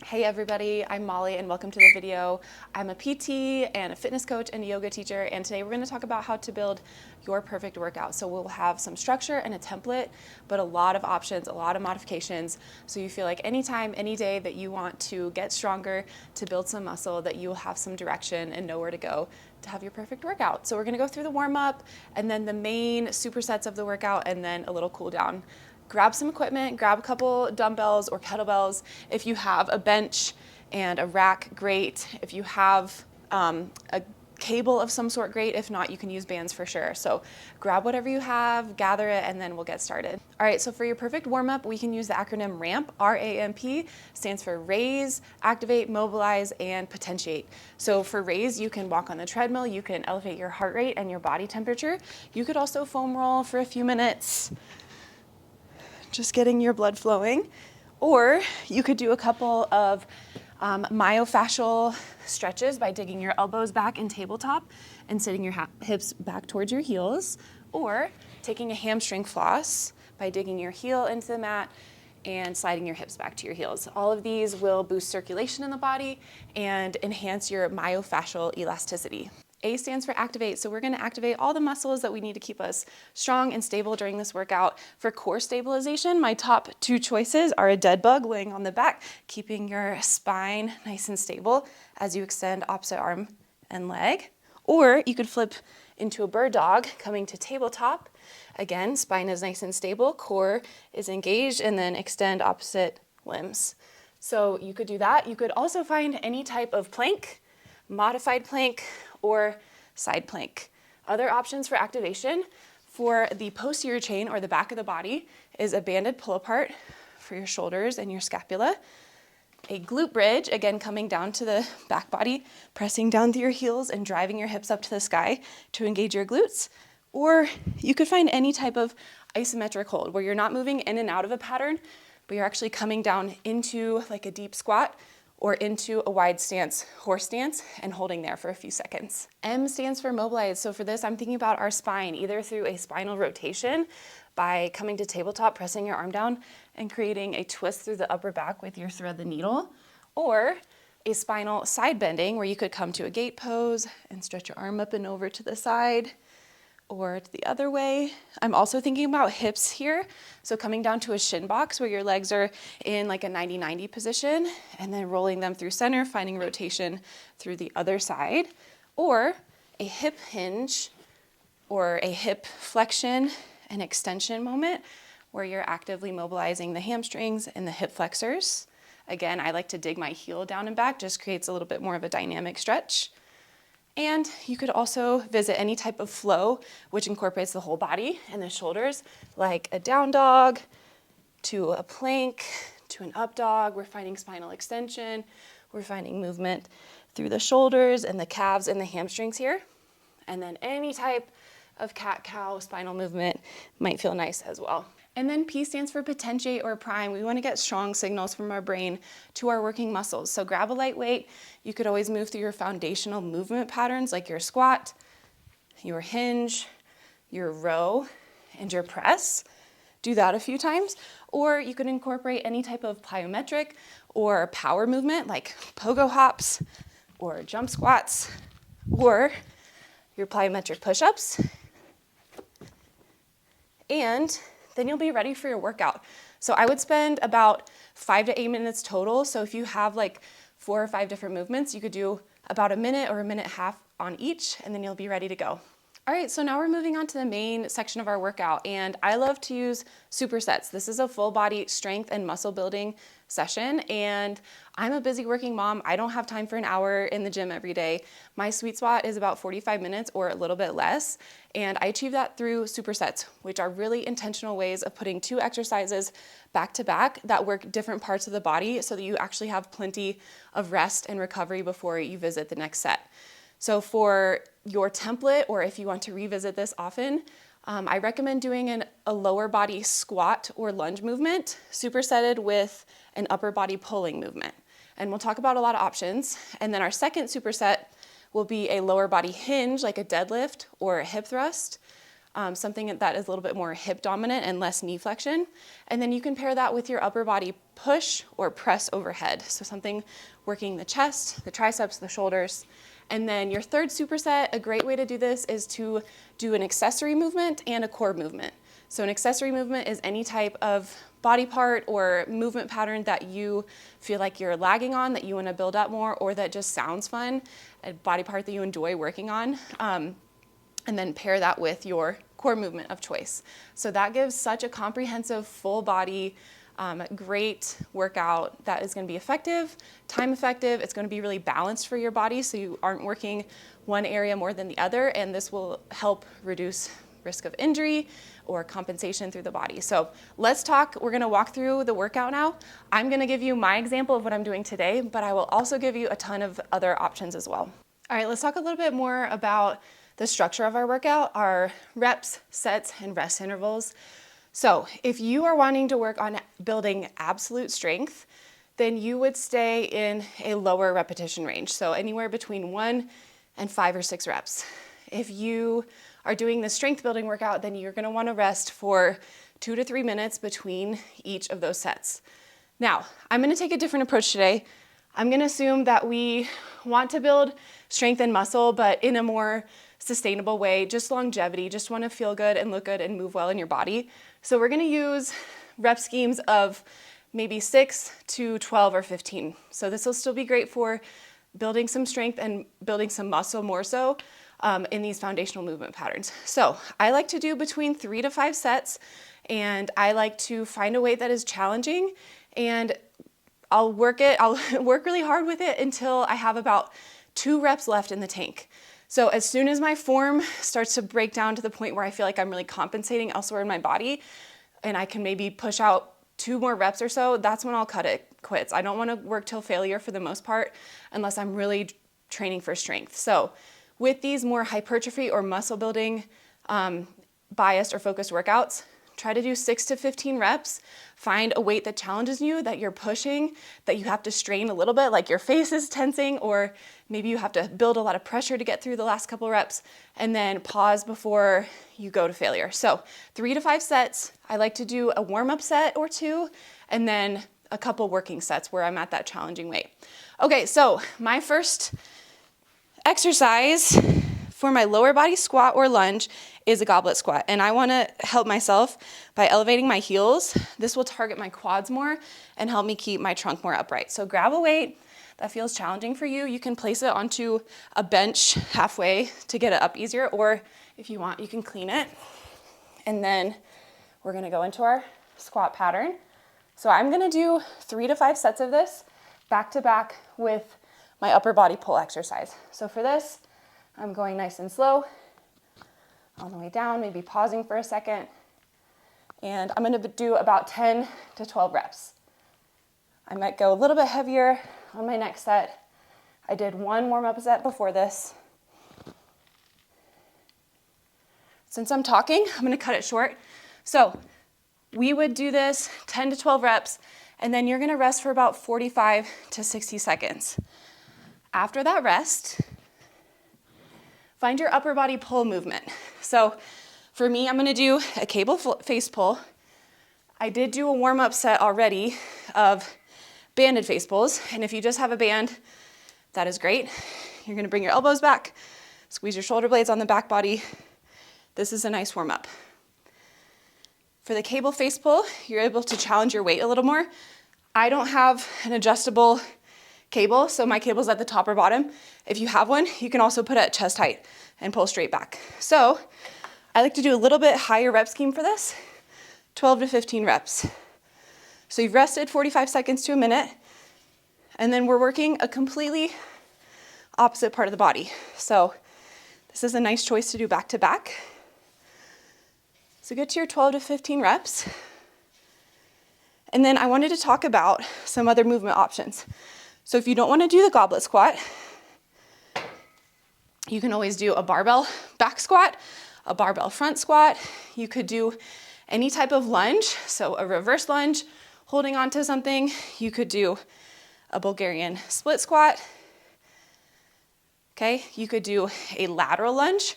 Hey everybody, I'm Molly and welcome to the video. I'm a PT and a fitness coach and a yoga teacher, and today we're going to talk about how to build your perfect workout. So we'll have some structure and a template, but a lot of options, a lot of modifications, so you feel like anytime, any day that you want to get stronger, to build some muscle, that you will have some direction and know where to go to have your perfect workout. So we're going to go through the warm-up and then the main supersets of the workout and then a little cool down. Grab some equipment, grab a couple dumbbells or kettlebells. If you have a bench and a rack, great. If you have a cable of some sort, great. If not, you can use bands for sure. So grab whatever you have, gather it, and then we'll get started. All right, so for your perfect warm-up, we can use the acronym RAMP. R-A-M-P stands for Raise, Activate, Mobilize, and Potentiate. So for raise, you can walk on the treadmill, you can elevate your heart rate and your body temperature. You could also foam roll for a few minutes, just getting your blood flowing. Or you could do a couple of myofascial stretches by digging your elbows back in tabletop and sitting your hips back towards your heels, or taking a hamstring floss by digging your heel into the mat and sliding your hips back to your heels. All of these will boost circulation in the body and enhance your myofascial elasticity. A stands for activate, so we're going to activate all the muscles that we need to keep us strong and stable during this workout. For core stabilization, my top two choices are a dead bug laying on the back, keeping your spine nice and stable as you extend opposite arm and leg. Or you could flip into a bird dog, coming to tabletop. Again, spine is nice and stable, core is engaged, and then extend opposite limbs. So you could do that. You could also find any type of plank, modified plank, or side plank. Other options for activation for the posterior chain or the back of the body is a banded pull apart for your shoulders and your scapula. A glute bridge, again coming down to the back body, pressing down through your heels and driving your hips up to the sky to engage your glutes. Or you could find any type of isometric hold where you're not moving in and out of a pattern, but you're actually coming down into like a deep squat or into a wide stance, horse stance, and holding there for a few seconds. M stands for mobilize. So for this, I'm thinking about our spine, either through a spinal rotation by coming to tabletop, pressing your arm down, and creating a twist through the upper back with your thread the needle, or a spinal side bending where you could come to a gate pose and stretch your arm up and over to the side, or to the other way. I'm also thinking about hips here. So coming down to a shin box where your legs are in like a 90-90 position and then rolling them through center, finding rotation through the other side, or a hip hinge or a hip flexion and extension moment where you're actively mobilizing the hamstrings and the hip flexors. Again, I like to dig my heel down and back, just creates a little bit more of a dynamic stretch. And you could also visit any type of flow, which incorporates the whole body and the shoulders, like a down dog, to a plank, to an up dog. We're finding spinal extension. We're finding movement through the shoulders and the calves and the hamstrings here. And then any type of cat-cow spinal movement might feel nice as well. And then P stands for potentiate or prime. We want to get strong signals from our brain to our working muscles. So grab a light weight. You could always move through your foundational movement patterns like your squat, your hinge, your row, and your press. Do that a few times. Or you could incorporate any type of plyometric or power movement like pogo hops or jump squats or your plyometric push-ups. And then you'll be ready for your workout. So I would spend about 5 to 8 minutes total. So if you have like 4 or 5 different movements, you could do about a minute or a minute and a half on each, and then you'll be ready to go. All right, so now we're moving on to the main section of our workout, and I love to use supersets. This is a full body strength and muscle building session, and I'm a busy working mom. I don't have time for an hour in the gym every day. My sweet spot is about 45 minutes or a little bit less, and I achieve that through supersets, which are really intentional ways of putting 2 exercises back to back that work different parts of the body so that you actually have plenty of rest and recovery before you visit the next set. So for your template, or if you want to revisit this often, I recommend doing a lower body squat or lunge movement supersetted with an upper body pulling movement. And we'll talk about a lot of options. And then our second superset will be a lower body hinge, like a deadlift or a hip thrust, something that is a little bit more hip dominant and less knee flexion. And then you can pair that with your upper body push or press overhead. So something working the chest, the triceps, the shoulders. And then your third superset, a great way to do this is to do an accessory movement and a core movement. So an accessory movement is any type of body part or movement pattern that you feel like you're lagging on, that you want to build up more, or that just sounds fun, a body part that you enjoy working on. And then pair that with your core movement of choice. So that gives such a comprehensive, full body, great workout that is going to be effective, time effective. It's going to be really balanced for your body, so you aren't working one area more than the other, and this will help reduce risk of injury or compensation through the body. So let's talk. We're going to walk through the workout now. I'm going to give you my example of what I'm doing today, but I will also give you a ton of other options as well. All right, let's talk a little bit more about the structure of our workout, our reps, sets, and rest intervals. So if you are wanting to work on building absolute strength, then you would stay in a lower repetition range. So anywhere between 1 and 5 or 6 reps. If you are doing the strength building workout, then you're gonna wanna rest for 2 to 3 minutes between each of those sets. Now, I'm gonna take a different approach today. I'm gonna assume that we want to build strength and muscle, but in a more sustainable way, just longevity, just want to feel good and look good and move well in your body. So we're going to use rep schemes of maybe 6 to 12 or 15. So this will still be great for building some strength and building some muscle more so in these foundational movement patterns. So I like to do between 3 to 5 sets, and I like to find a weight that is challenging, and I'll work really hard with it until I have about 2 reps left in the tank. So as soon as my form starts to break down to the point where I feel like I'm really compensating elsewhere in my body and I can maybe push out 2 more reps or so, that's when I'll cut it quits. I don't want to work till failure for the most part unless I'm really training for strength. So with these more hypertrophy or muscle building biased or focused workouts, try to do 6 to 15 reps. Find a weight that challenges you, that you're pushing, that you have to strain a little bit, like your face is tensing, or maybe you have to build a lot of pressure to get through the last couple reps, and then pause before you go to failure. So 3 to 5 sets. I like to do a warm-up set or 2, and then a couple working sets where I'm at that challenging weight. Okay, so my first exercise for my lower body squat or lunge is a goblet squat, and I want to help myself by elevating my heels. This will target my quads more and help me keep my trunk more upright. So grab a weight that feels challenging for you. You can place it onto a bench halfway to get it up easier, or if you want, you can clean it. And then we're going to go into our squat pattern. So I'm going to do 3 to 5 sets of this back to back with my upper body pull exercise. So for this, I'm going nice and slow on the way down, maybe pausing for a second. And I'm going to do about 10 to 12 reps. I might go a little bit heavier on my next set. I did 1 warm-up set before this. Since I'm talking, I'm going to cut it short. So we would do this 10 to 12 reps, and then you're going to rest for about 45 to 60 seconds. After that rest, find your upper body pull movement. So for me, I'm going to do a cable face pull. I did do a warm-up set already of banded face pulls, and if you just have a band, that is great. You're going to bring your elbows back, squeeze your shoulder blades on the back body. This is a nice warm-up. For the cable face pull, you're able to challenge your weight a little more. I don't have an adjustable cable, so my cable's at the top or bottom. If you have one, you can also put it at chest height and pull straight back. So I like to do a little bit higher rep scheme for this, 12 to 15 reps. So you've rested 45 seconds to a minute, and then we're working a completely opposite part of the body. So this is a nice choice to do back to back. So get to your 12 to 15 reps. And then I wanted to talk about some other movement options. So if you don't want to do the goblet squat, you can always do a barbell back squat, a barbell front squat. You could do any type of lunge, so a reverse lunge, holding onto something. You could do a Bulgarian split squat. Okay, you could do a lateral lunge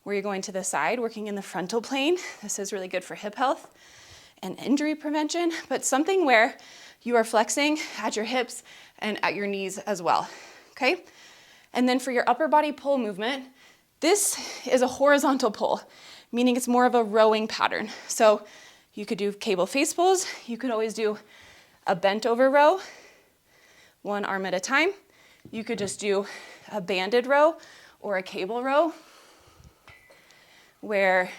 where you're going to the side, working in the frontal plane. This is really good for hip health and injury prevention, but something where you are flexing at your hips and at your knees as well, okay? And then for your upper body pull movement, this is a horizontal pull, meaning it's more of a rowing pattern. So you could do cable face pulls. You could always do a bent over row, one arm at a time. You could just do a banded row or a cable row where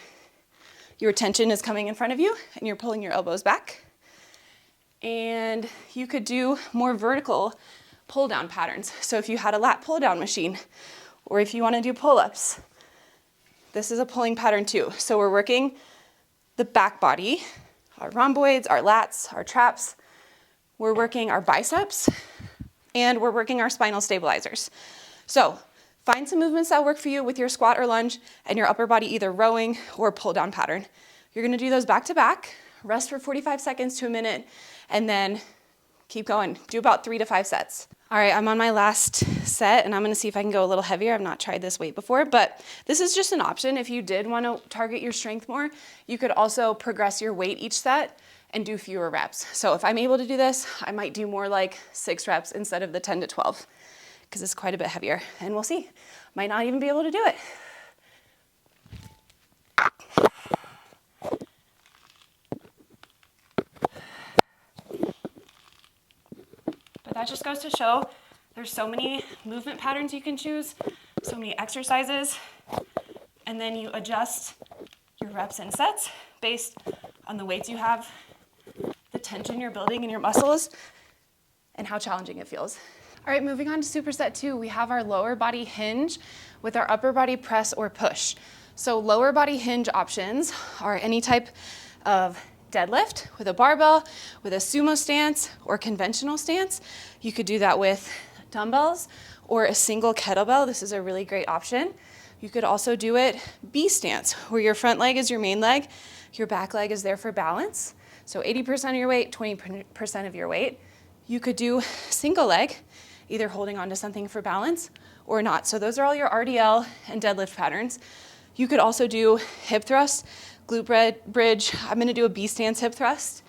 your tension is coming in front of you and you're pulling your elbows back. And you could do more vertical pull down patterns. So if you had a lat pull down machine, or if you want to do pull-ups, this is a pulling pattern too. So we're working the back body, our rhomboids, our lats, our traps. We're working our biceps, and we're working our spinal stabilizers. So find some movements that work for you with your squat or lunge and your upper body, either rowing or pull down pattern. You're gonna do those back to back, rest for 45 seconds to a minute, and then keep going. Do about 3 to 5 sets. All right, I'm on my last set, and I'm gonna see if I can go a little heavier. I've not tried this weight before, but this is just an option. If you did wanna target your strength more, you could also progress your weight each set and do fewer reps. So if I'm able to do this, I might do more like 6 reps instead of the 10 to 12. Because it's quite a bit heavier, and we'll see. Might not even be able to do it. But that just goes to show there's so many movement patterns you can choose, so many exercises, and then you adjust your reps and sets based on the weights you have, the tension you're building in your muscles, and how challenging it feels. All right, moving on to superset 2, we have our lower body hinge with our upper body press or push. So lower body hinge options are any type of deadlift with a barbell, with a sumo stance or conventional stance. You could do that with dumbbells or a single kettlebell. This is a really great option. You could also do it B stance, where your front leg is your main leg, your back leg is there for balance. So 80% of your weight, 20% of your weight. You could do single leg, either holding onto something for balance or not. So those are all your RDL and deadlift patterns. You could also do hip thrust, glute bridge. I'm gonna do a B stance hip thrust.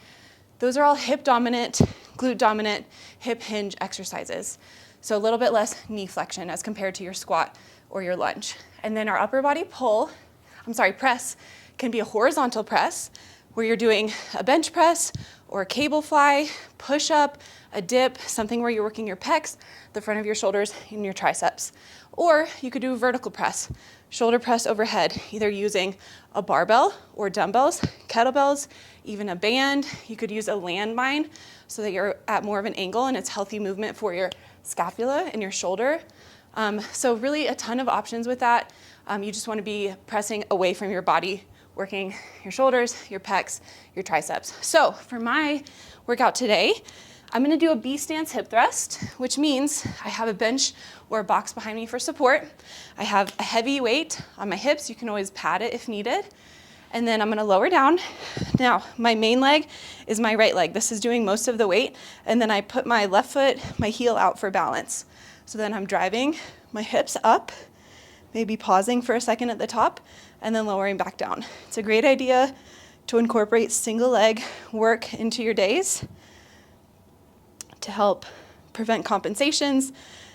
Those are all hip dominant, glute dominant, hip hinge exercises. So a little bit less knee flexion as compared to your squat or your lunge. And then our upper body press can be a horizontal press where you're doing a bench press or a cable fly, push up, a dip, something where you're working your pecs, the front of your shoulders, and your triceps. Or you could do a vertical press, shoulder press overhead, either using a barbell or dumbbells, kettlebells, even a band. You could use a landmine so that you're at more of an angle and it's healthy movement for your scapula and your shoulder. So really a ton of options with that. You just want to be pressing away from your body, working your shoulders, your pecs, your triceps. So for my workout today, I'm gonna do a B stance hip thrust, which means I have a bench or a box behind me for support. I have a heavy weight on my hips. You can always pad it if needed. And then I'm gonna lower down. Now, my main leg is my right leg. This is doing most of the weight. And then I put my left foot, my heel out for balance. So then I'm driving my hips up, maybe pausing for a second at the top, and then lowering back down. It's a great idea to incorporate single leg work into your days to help prevent compensations,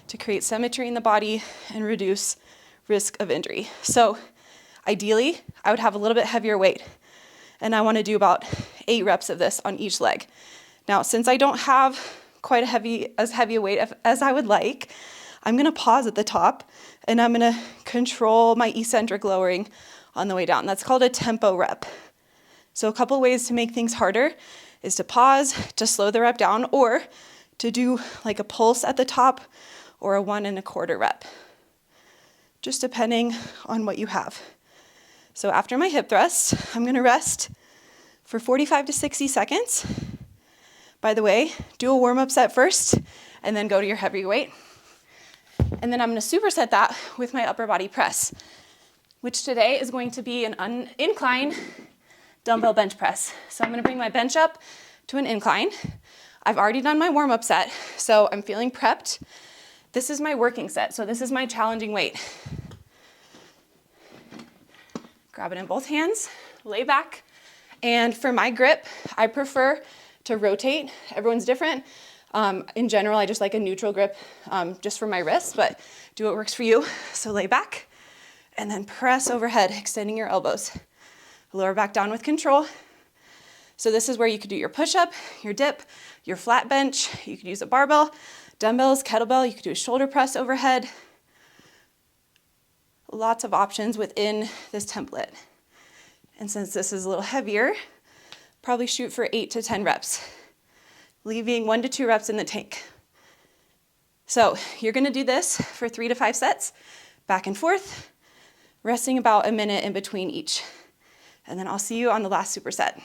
to create symmetry in the body, and reduce risk of injury. So ideally, I would have a little bit heavier weight, and I want to do about 8 reps of this on each leg. Now, since I don't have quite as heavy a weight as I would like, I'm going to pause at the top, and I'm going to control my eccentric lowering on the way down. That's called a tempo rep. So a couple ways to make things harder is to pause, to slow the rep down, or to do like a pulse at the top or a 1 1/4 rep, just depending on what you have. So after my hip thrust, I'm gonna rest for 45 to 60 seconds. By the way, do a warm-up set first and then go to your heavy weight. And then I'm gonna superset that with my upper body press, which today is going to be an incline dumbbell bench press. So I'm gonna bring my bench up to an incline. I've already done my warm-up set, so I'm feeling prepped. This is my working set, so this is my challenging weight. Grab it in both hands, lay back. And for my grip, I prefer to rotate. Everyone's different. In general, I just like a neutral grip just for my wrist, but do what works for you. So lay back and then press overhead, extending your elbows. Lower back down with control. So this is where you could do your push-up, your dip, your flat bench. You could use a barbell, dumbbells, kettlebell. You could do a shoulder press overhead. Lots of options within this template. And since this is a little heavier, probably shoot for 8 to 10 reps, leaving 1 to 2 reps in the tank. So you're gonna do this for 3 to 5 sets, back and forth, resting about a minute in between each. And then I'll see you on the last superset.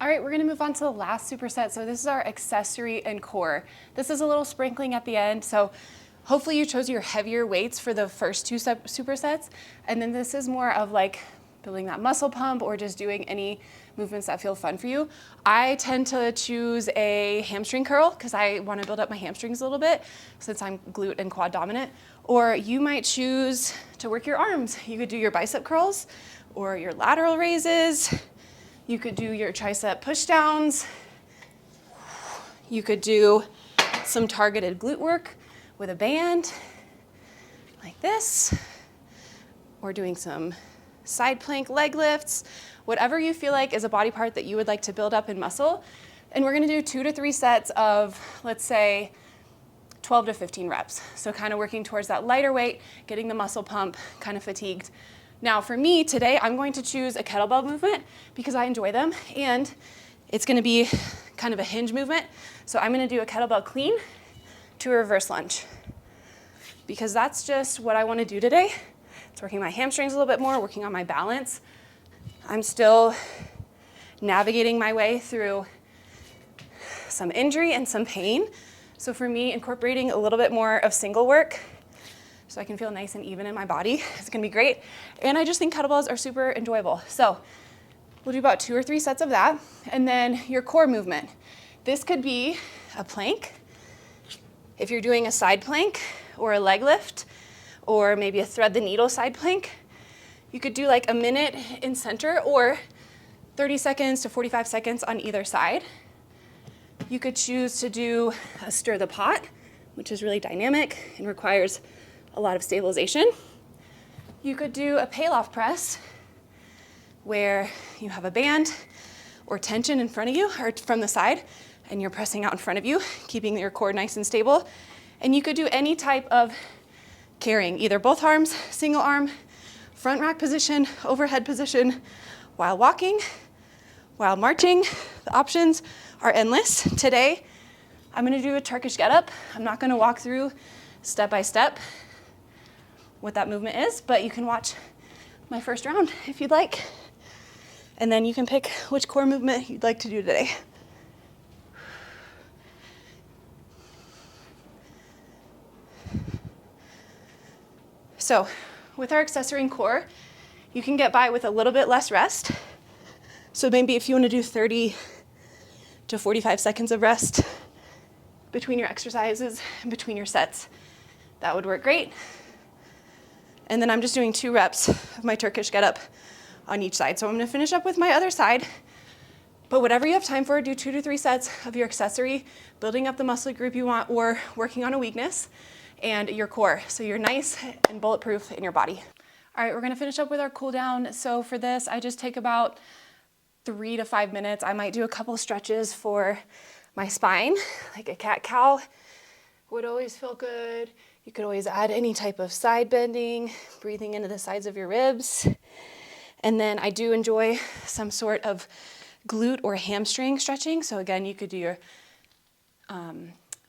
All right, we're gonna move on to the last superset. So this is our accessory and core. This is a little sprinkling at the end. So hopefully you chose your heavier weights for the first 2 supersets. And then this is more of like building that muscle pump or just doing any movements that feel fun for you. I tend to choose a hamstring curl because I wanna build up my hamstrings a little bit since I'm glute and quad dominant. Or you might choose to work your arms. You could do your bicep curls or your lateral raises. You could do your tricep push downs. You could do some targeted glute work with a band like this, or doing some side plank leg lifts, whatever you feel like is a body part that you would like to build up in muscle. And we're gonna do 2 to 3 sets of, let's say, 12 to 15 reps. So kind of working towards that lighter weight, getting the muscle pump, kind of fatigued. Now for me today, I'm going to choose a kettlebell movement because I enjoy them, and it's gonna be kind of a hinge movement. So I'm gonna do a kettlebell clean to a reverse lunge because that's just what I wanna do today. It's working my hamstrings a little bit more, working on my balance. I'm still navigating my way through some injury and some pain. So for me, incorporating a little bit more of single work so I can feel nice and even in my body is gonna be great. And I just think kettlebells are super enjoyable. So we'll do about 2 or 3 sets of that. And then your core movement. This could be a plank. If you're doing a side plank or a leg lift, or maybe a thread the needle side plank, you could do like a minute in center or 30 seconds to 45 seconds on either side. You could choose to do a stir the pot, which is really dynamic and requires a lot of stabilization. You could do a Palloff press where you have a band or tension in front of you or from the side and you're pressing out in front of you, keeping your core nice and stable. And you could do any type of carrying, either both arms, single arm, front rack position, overhead position, while walking, while marching. The options are endless. Today, I'm gonna do a Turkish get-up. I'm not gonna walk through step by step what that movement is, but you can watch my first round if you'd like. And then you can pick which core movement you'd like to do today. So with our accessory and core, you can get by with a little bit less rest. So maybe if you want to do 30 to 45 seconds of rest between your exercises and between your sets, that would work great. And then I'm just doing 2 reps of my Turkish get-up on each side. So I'm gonna finish up with my other side. But whatever you have time for, do 2 to 3 sets of your accessory, building up the muscle group you want, or working on a weakness, and your core. So you're nice and bulletproof in your body. All right, we're gonna finish up with our cool down. So for this, I just take about 3 to 5 minutes. I might do a couple stretches for my spine, like a cat-cow would always feel good. You could always add any type of side bending, breathing into the sides of your ribs. And then I do enjoy some sort of glute or hamstring stretching. So again, you could do your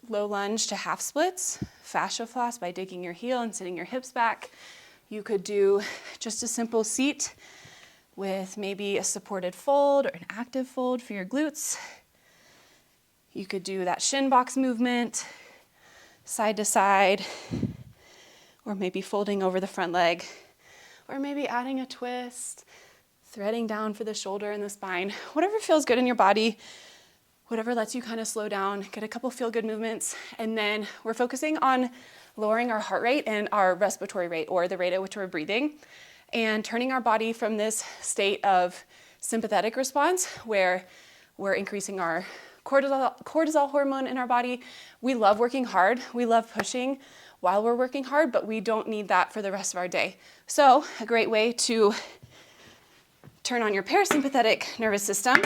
low lunge to half splits, fascia floss by digging your heel and sitting your hips back. You could do just a simple seat with maybe a supported fold or an active fold for your glutes. You could do that shin box movement, side to side, or maybe folding over the front leg, or maybe adding a twist, threading down for the shoulder and the spine, whatever feels good in your body, whatever lets you kind of slow down, get a couple feel-good movements, and then we're focusing on lowering our heart rate and our respiratory rate, or the rate at which we're breathing, and turning our body from this state of sympathetic response where we're increasing our cortisol hormone in our body. We love working hard, we love pushing while we're working hard, but we don't need that for the rest of our day. So a great way to turn on your parasympathetic nervous system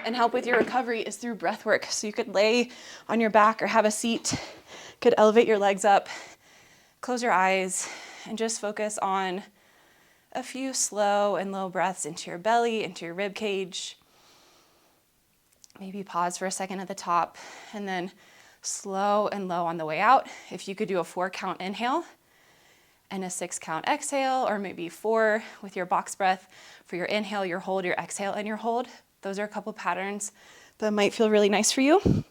and help with your recovery is through breath work. So you could lay on your back or have a seat, could elevate your legs up, close your eyes, and just focus on a few slow and low breaths into your belly, into your rib cage. Maybe pause for a second at the top, and then slow and low on the way out. If you could do a 4-count inhale and a 6-count exhale, or maybe 4 with your box breath for your inhale, your hold, your exhale, and your hold. Those are a couple patterns that might feel really nice for you.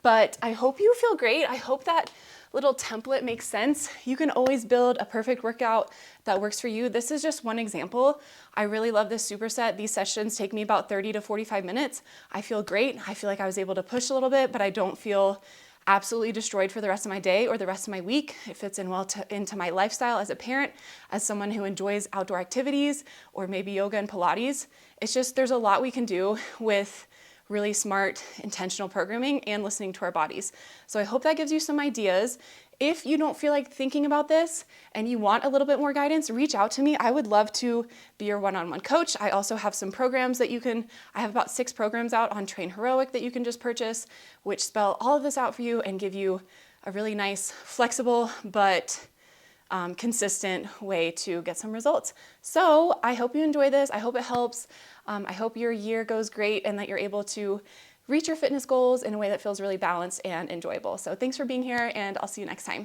But I hope you feel great. I hope that little template makes sense. You can always build a perfect workout that works for you. This is just one example. I really love this superset. These sessions take me about 30 to 45 minutes. I feel great. I feel like I was able to push a little bit, but I don't feel absolutely destroyed for the rest of my day or the rest of my week. It fits in well into my lifestyle as a parent, as someone who enjoys outdoor activities, or maybe yoga and Pilates. It's just, there's a lot we can do with really smart, intentional programming and listening to our bodies. So I hope that gives you some ideas. If you don't feel like thinking about this and you want a little bit more guidance, reach out to me. I would love to be your one-on-one coach. I also have some programs that I have about 6 programs out on Train Heroic that you can just purchase, which spell all of this out for you and give you a really nice, flexible, but consistent way to get some results. So I hope you enjoy this. I hope it helps. I hope your year goes great and that you're able to reach your fitness goals in a way that feels really balanced and enjoyable. So thanks for being here, and I'll see you next time.